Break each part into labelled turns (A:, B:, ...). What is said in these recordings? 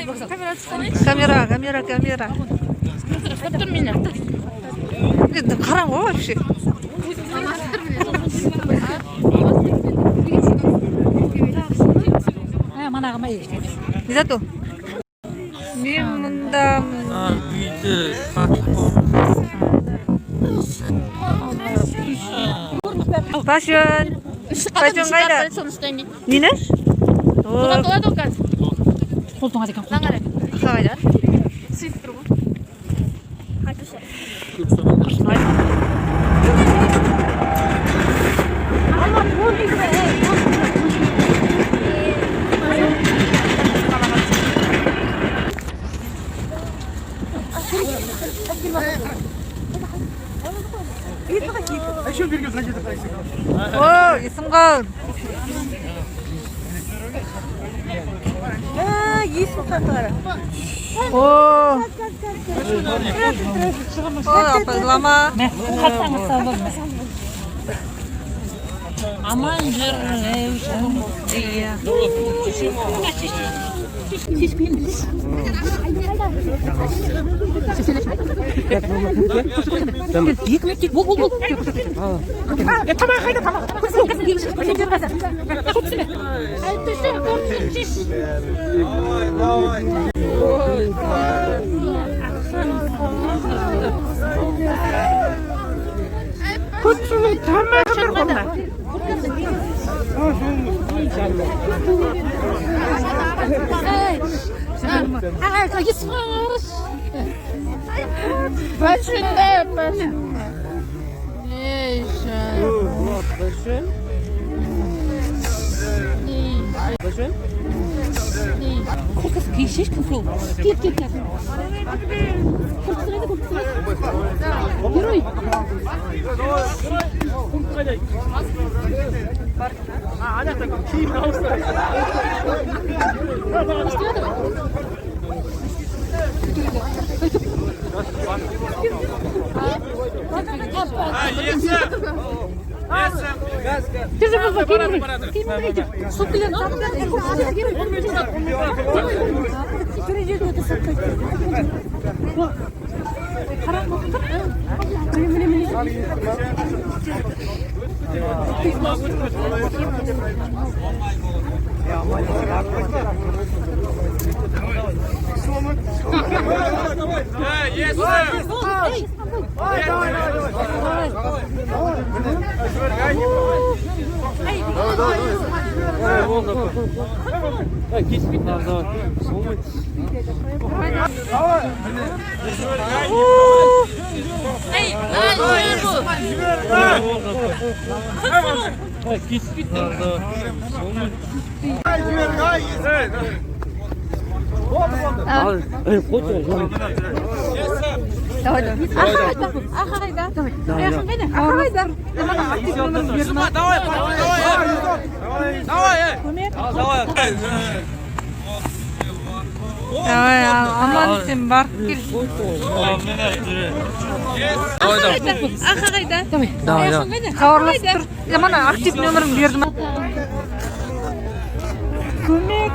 A: Камера.
B: Otur меня.
A: Қараңғы вообще.
B: Манағыма ешкен.
A: Не зато? Мен мұнда...
C: Үйді
A: Пашын қайда? Нені?
B: Бұға болады оған. Қолтыңа декен қолтыңа.
A: Қайда? О, есімғал. Есім қақары. О, апайлама.
B: Қаттаңыз сау болмас. Aman жүргізушім.
A: Иә.
B: Шешпейміз. Екі мектеп бол. Тамақ қайда тамақ? Күтсіне тамағын қолма. Ага, есіңіз. Başında. Başın? Korkası pişiş kuflu. Git. Yürü. Держи бабу, кинь. Сутки
A: Аман бар кел. Қайда? Хабарласып тұр. Мана актив нөмірін бердім. Көмек.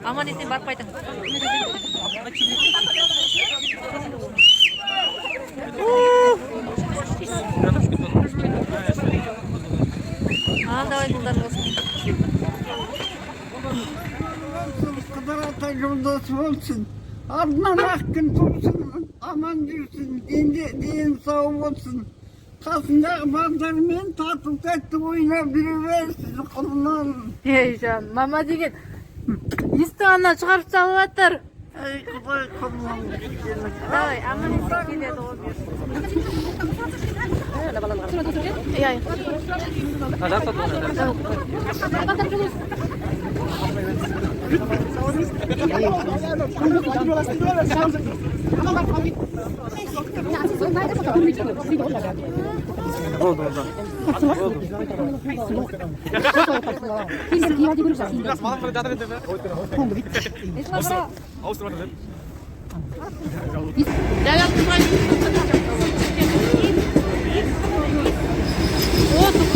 A: Aman esen barып қайтың. Давай bundan olsun.
D: Kadar ata yoldaşı olsun. Ardından hakkın tutsun. Aman жүрсін. Deyin sağ olsun. Kasınдағы балдармен татып тәтті ойнап жүре берсіз құлынан.
A: Ей жан, мама деген естіғаннан шығарып салып жатыр.
D: Ей құдай құлынан.
A: Давай, аман есен келеді ол.
B: Iya, iya. Dalam tuh kan. Oh, tuh kan.